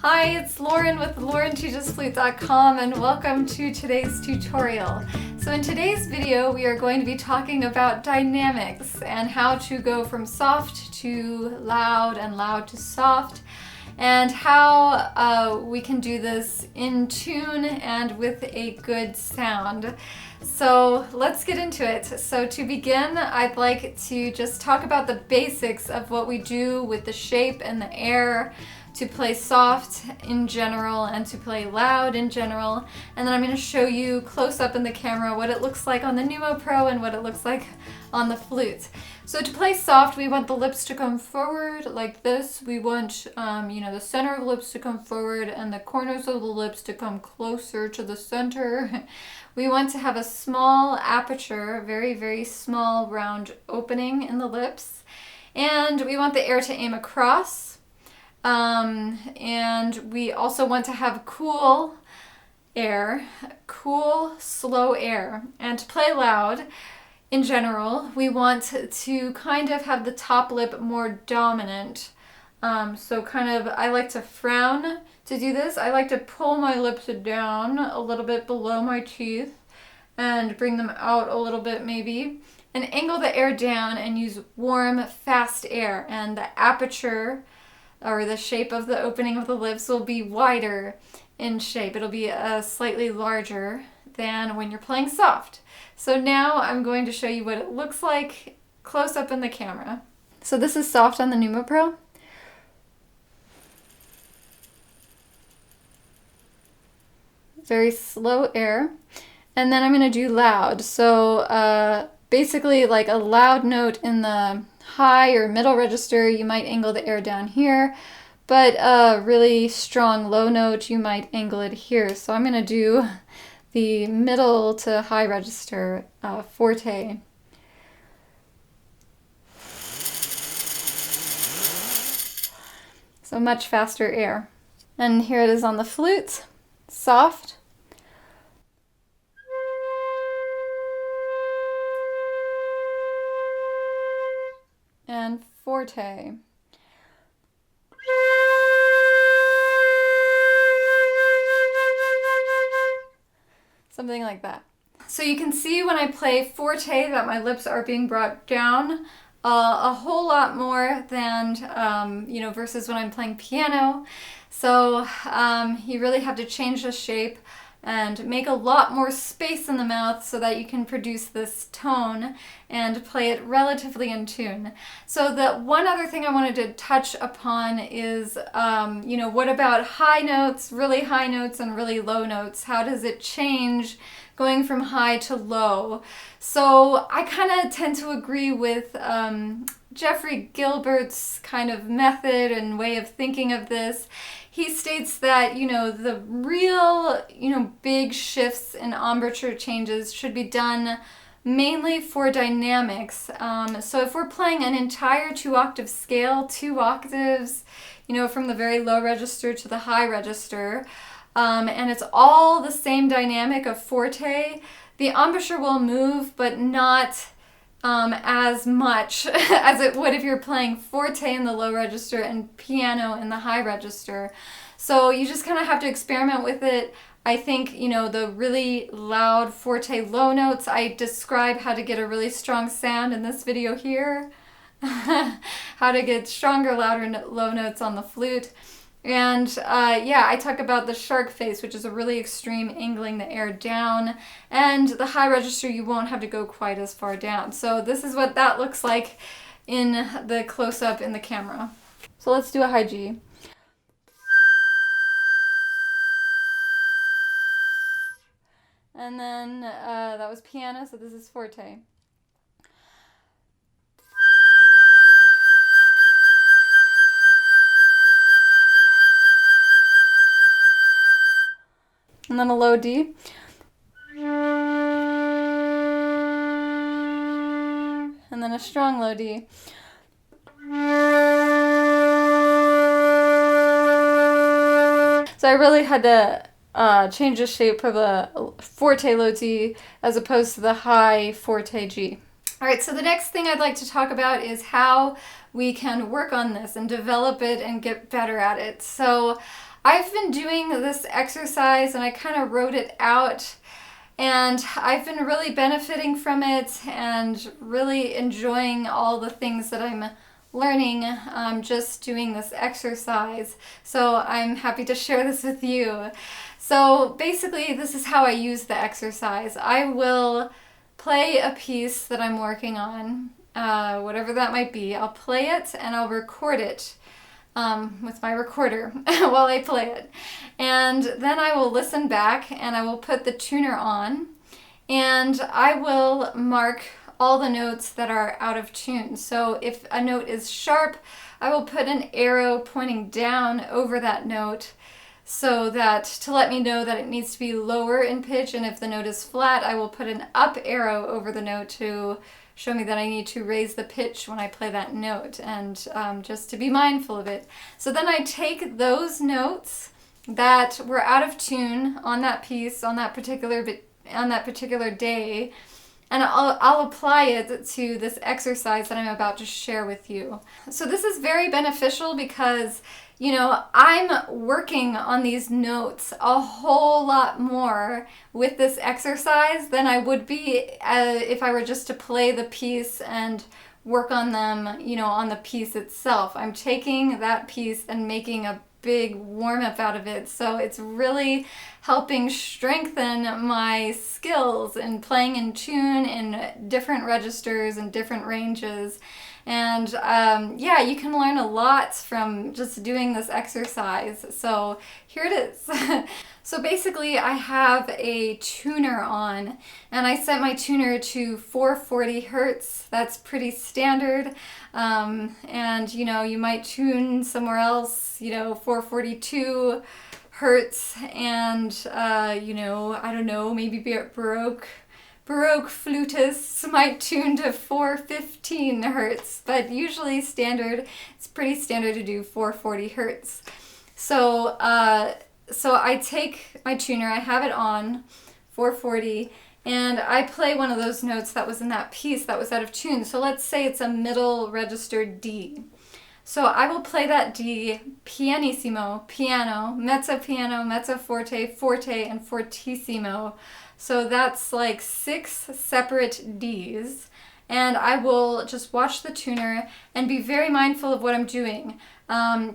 Hi, it's Lauren with LaurenTeachesFlute.com and welcome to today's tutorial. So in today's video we are going to be talking about dynamics and how to go from soft to loud and loud to soft, and how we can do this in tune and with a good sound. So let's get into it. So to begin, I'd like to just talk about the basics of what we do with the shape and the air to play soft in general and to play loud in general. And then I'm going to show you close up in the camera what it looks like on the Numo Pro and what it looks like on the flute. So to play soft, we want the lips to come forward like this. We want the center of the lips to come forward and the corners of the lips to come closer to the center. We want to have a small aperture, very, very small round opening in the lips. And we want the air to aim across. And we also want to have cool air, cool, slow air. And to play loud, in general, we want to kind of have the top lip more dominant. So kind of, I like to frown to do this. I like to pull my lips down a little bit below my teeth and bring them out a little bit maybe. And angle the air down and use warm, fast air. And the aperture, or the shape of the opening of the lips, will be wider in shape. It'll be slightly larger than when you're playing soft. So now I'm going to show you what it looks like close up in the camera. So this is soft on the Numo Pro. Very slow air. And then I'm going to do loud. So basically like a loud note in the high or middle register, you might angle the air down here, but a really strong low note, you might angle it here. So I'm going to do the middle to high register, forte. So much faster air. And here it is on the flute, soft. And forte. Something like that. So you can see when I play forte that my lips are being brought down a whole lot more than, versus when I'm playing piano. So you really have to change the shape and make a lot more space in the mouth so that you can produce this tone and play it relatively in tune. So the one other thing I wanted to touch upon is, what about high notes, really high notes and really low notes? How does it change going from high to low? So I kind of tend to agree with Jeffrey Gilbert's kind of method and way of thinking of this. He states that, the real, big shifts and embouchure changes should be done mainly for dynamics. So if we're playing an entire 2-octave scale, 2 octaves, from the very low register to the high register, and it's all the same dynamic of forte, the embouchure will move, but not as much as it would if you're playing forte in the low register and piano in the high register. So you just kind of have to experiment with it. I think, the really loud forte low notes, I describe how to get a really strong sound in this video here. How to get stronger, louder low notes on the flute. And I talk about the shark face, which is a really extreme angling the air down. And the high register, you won't have to go quite as far down. So this is what that looks like in the close-up in the camera. So let's do a high G. And then that was piano, so this is forte. And then a low D. And then a strong low D. So I really had to change the shape of the forte low D as opposed to the high forte G. All right, so the next thing I'd like to talk about is how we can work on this and develop it and get better at it. So I've been doing this exercise and I kind of wrote it out, and I've been really benefiting from it and really enjoying all the things that I'm learning just doing this exercise. So I'm happy to share this with you. So basically, this is how I use the exercise. I will play a piece that I'm working on, whatever that might be. I'll play it and I'll record it with my recorder while I play it. And then I will listen back and I will put the tuner on and I will mark all the notes that are out of tune. So if a note is sharp, I will put an arrow pointing down over that note so that to let me know that it needs to be lower in pitch, and if the note is flat, I will put an up arrow over the note to show me that I need to raise the pitch when I play that note, and just to be mindful of it. So then I take those notes that were out of tune on that piece, on that particular day, and I'll apply it to this exercise that I'm about to share with you. So this is very beneficial because, you know, I'm working on these notes a whole lot more with this exercise than I would be if I were just to play the piece and work on them, you know, on the piece itself. I'm taking that piece and making a big warm-up out of it. So it's really helping strengthen my skills in playing in tune in different registers and different ranges. And yeah, you can learn a lot from just doing this exercise. So here it is. So basically I have a tuner on and I set my tuner to 440 Hertz. That's pretty standard. And you know, you might tune somewhere else, you know, 442 Hertz and you know, I don't know, maybe Baroque flutists might tune to 415 Hertz, but usually it's pretty standard to do 440 Hertz. So I take my tuner, I have it on 440, and I play one of those notes that was in that piece that was out of tune. So let's say it's a middle register D. So I will play that D pianissimo, piano, mezzo forte, forte, and fortissimo. So that's like 6 separate Ds. And I will just watch the tuner and be very mindful of what I'm doing.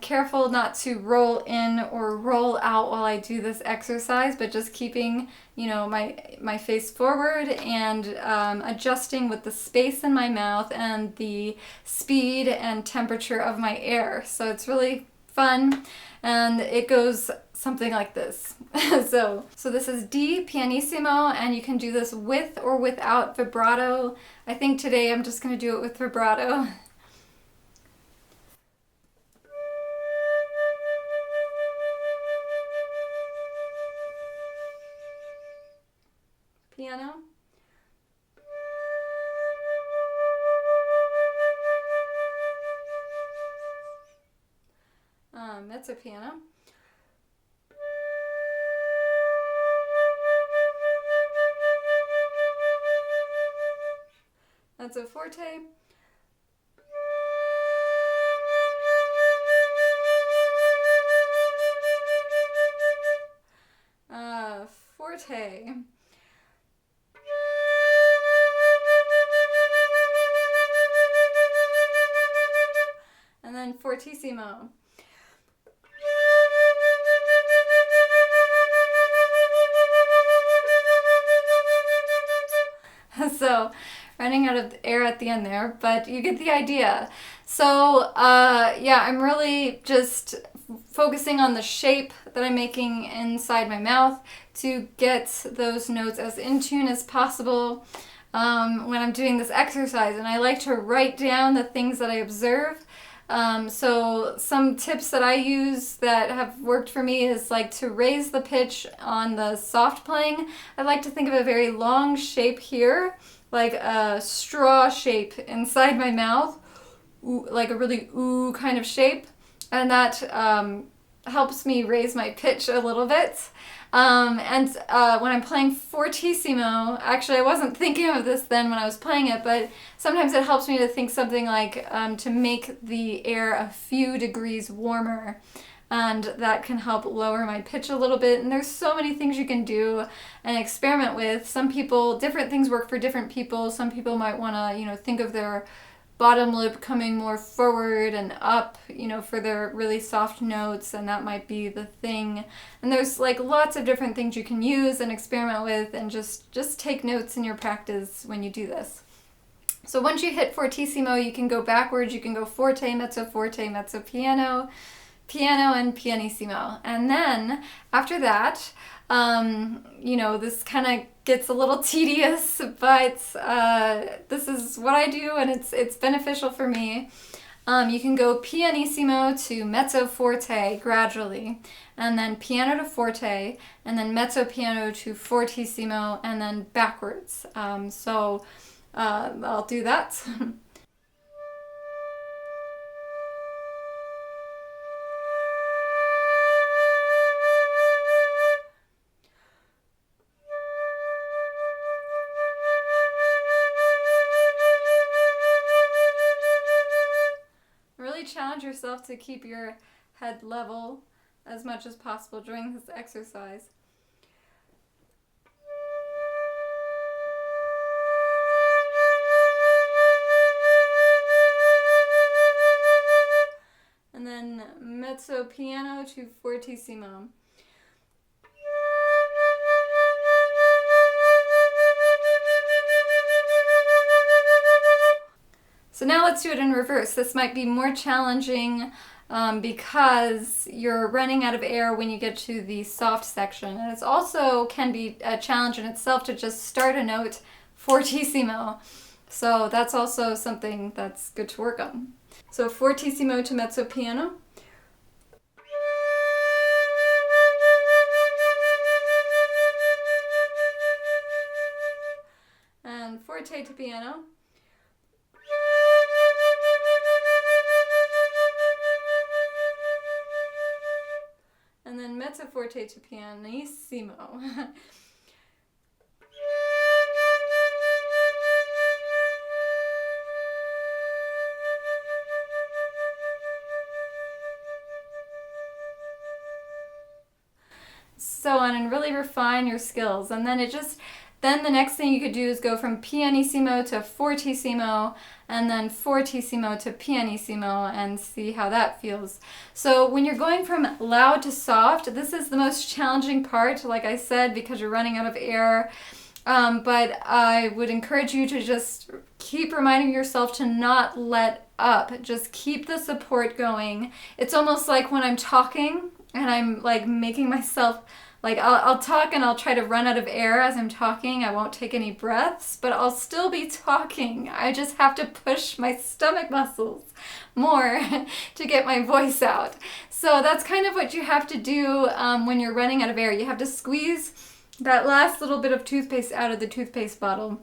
Careful not to roll in or roll out while I do this exercise, but just keeping, you know, my face forward and adjusting with the space in my mouth and the speed and temperature of my air. So it's really fun, and it goes something like this. So this is D pianissimo, and you can do this with or without vibrato. I think today I'm just going to do it with vibrato. Piano. Mezzo piano. Mezzo forte. Forte. And then fortissimo. So running out of air at the end there, but you get the idea. So yeah, I'm really just focusing on the shape that I'm making inside my mouth to get those notes as in tune as possible when I'm doing this exercise. And I like to write down the things that I observe. So some tips that I use that have worked for me is like to raise the pitch on the soft playing. I like to think of a very long shape here, like a straw shape inside my mouth, like a really ooh kind of shape, and that helps me raise my pitch a little bit. And when I'm playing fortissimo, actually I wasn't thinking of this then when I was playing it, but sometimes it helps me to think something like to make the air a few degrees warmer. and that can help lower my pitch a little bit. And there's so many things you can do and experiment with. Some people, different things work for different people. Some people might want to, think of their bottom lip coming more forward and up, for their really soft notes, and that might be the thing. And there's like lots of different things you can use and experiment with, and just take notes in your practice when you do this. So once you hit fortissimo, you can go backwards. You can go forte, mezzo, piano, piano, and pianissimo. And then after that, this kind of gets a little tedious, but this is what I do, and it's beneficial for me. You can go pianissimo to mezzo forte gradually, and then piano to forte, and then mezzo piano to fortissimo, and then backwards. So I'll do that. Really challenge yourself to keep your head level as much as possible during this exercise. And then mezzo piano to fortissimo. So now let's do it in reverse. This might be more challenging because you're running out of air when you get to the soft section. And it also can be a challenge in itself to just start a note fortissimo. So that's also something that's good to work on. So fortissimo to mezzo piano. And forte to piano. And then mezzo forte to pianissimo. So on, and really refine your skills. And then then the next thing you could do is go from pianissimo to fortissimo, and then fortissimo to pianissimo, and see how that feels. So when you're going from loud to soft, this is the most challenging part, like I said, because you're running out of air. But I would encourage you to just keep reminding yourself to not let up. Just keep the support going. It's almost like when I'm talking and I'm like making myself, like I'll talk and I'll try to run out of air as I'm talking. I won't take any breaths, but I'll still be talking. I just have to push my stomach muscles more to get my voice out. So that's kind of what you have to do when you're running out of air. You have to squeeze that last little bit of toothpaste out of the toothpaste bottle.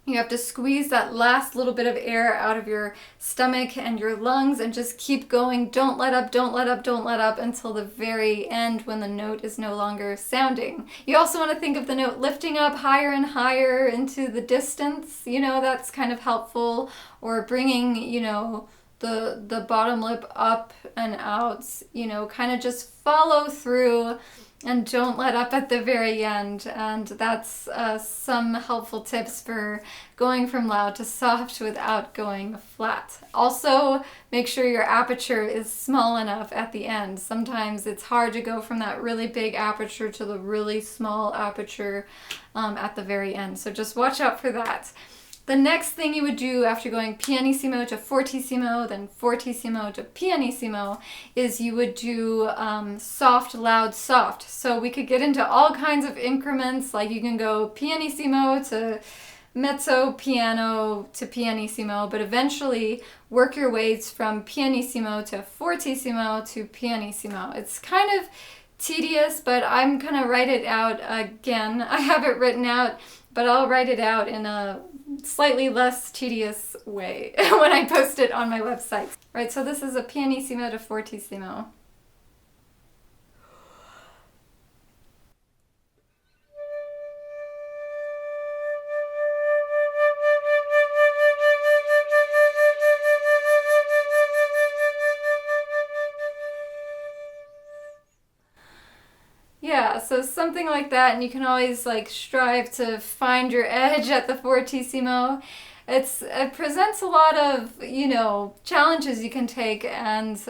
You have to squeeze that last little bit of air out of your stomach and your lungs and just keep going. Don't let up, don't let up, don't let up until the very end when the note is no longer sounding. You also want to think of the note lifting up higher and higher into the distance. That's kind of helpful. Or bringing, the bottom lip up and out, kind of just follow through. And don't let up at the very end. And that's some helpful tips for going from loud to soft without going flat. Also, make sure your aperture is small enough at the end. Sometimes it's hard to go from that really big aperture to the really small aperture at the very end. So just watch out for that. The next thing you would do after going pianissimo to fortissimo, then fortissimo to pianissimo, is you would do soft, loud, soft. So we could get into all kinds of increments, like you can go pianissimo to mezzo piano to pianissimo, but eventually work your ways from pianissimo to fortissimo to pianissimo. It's kind of tedious, but I'm going to write it out again. I have it written out, but I'll write it out in a slightly less tedious way when I post it on my website. Right, so this is a pianissimo to fortissimo. Yeah, so something like that, and you can always like strive to find your edge at the fortissimo. It presents a lot of, you know, challenges you can take and,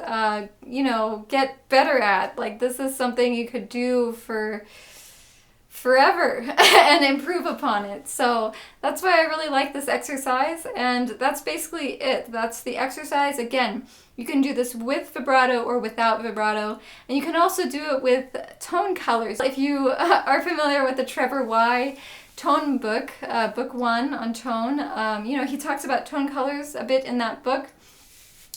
you know, get better at. Like, this is something you could do for forever and improve upon it. So that's why I really like this exercise, and that's basically it. That's the exercise. Again, you can do this with vibrato or without vibrato, and you can also do it with tone colors. If you are familiar with the Trevor Y tone book, book 1 on tone, you know, he talks about tone colors a bit in that book.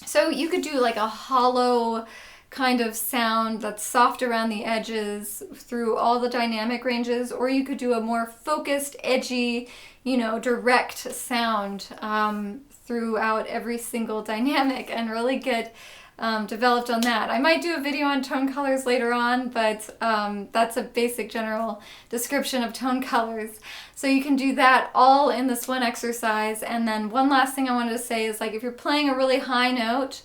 So you could do like a hollow kind of sound that's soft around the edges through all the dynamic ranges, or you could do a more focused, edgy, you know, direct sound throughout every single dynamic and really get developed on that. I might do a video on tone colors later on, but that's a basic general description of tone colors. So you can do that all in this one exercise. And then one last thing I wanted to say is, like, if you're playing a really high note,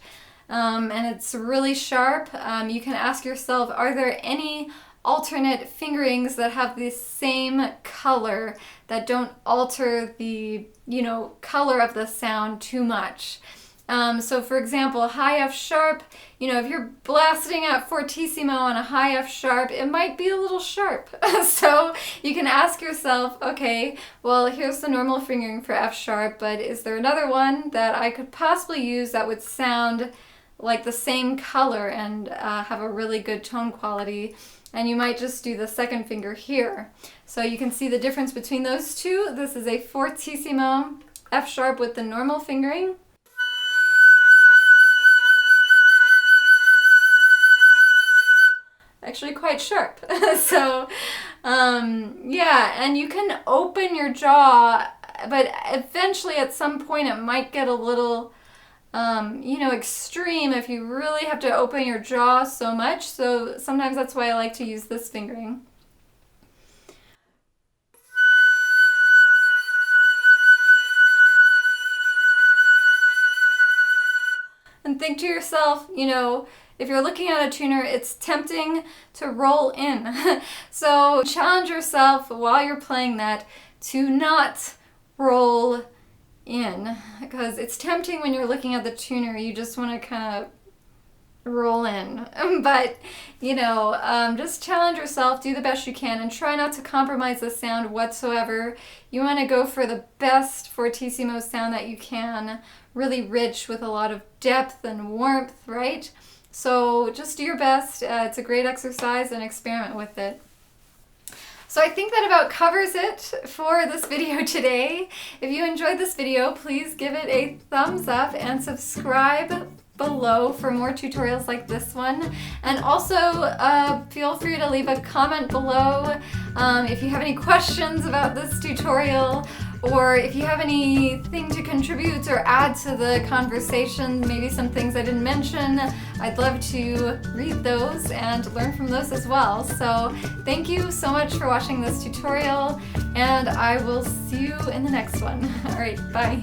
and it's really sharp, you can ask yourself, are there any alternate fingerings that have the same color that don't alter the, you know, color of the sound too much? So for example, high F sharp, you know, if you're blasting out fortissimo on a high F sharp, it might be a little sharp. So you can ask yourself, okay, well, here's the normal fingering for F sharp, but is there another one that I could possibly use that would sound like the same color and have a really good tone quality? And you might just do the second finger here. So you can see the difference between those two. This is a fortissimo F sharp with the normal fingering. Actually quite sharp. So yeah, and you can open your jaw, but eventually at some point it might get a little you know, extreme if you really have to open your jaw so much. So sometimes that's why I like to use this fingering. And think to yourself, you know, if you're looking at a tuner, it's tempting to roll in. So challenge yourself while you're playing that to not roll in, because it's tempting when you're looking at the tuner. You just want to kind of roll in. But, you know, just challenge yourself, do the best you can, and try not to compromise the sound whatsoever. You want to go for the best fortissimo sound that you can, really rich with a lot of depth and warmth, right? So just do your best. It's a great exercise, and experiment with it. So I think that about covers it for this video today. If you enjoyed this video, please give it a thumbs up and subscribe below for more tutorials like this one. And also feel free to leave a comment below if you have any questions about this tutorial, or if you have anything to contribute or add to the conversation, maybe some things I didn't mention. I'd love to read those and learn from those as well. So thank you so much for watching this tutorial, and I will see you in the next one. All right, bye.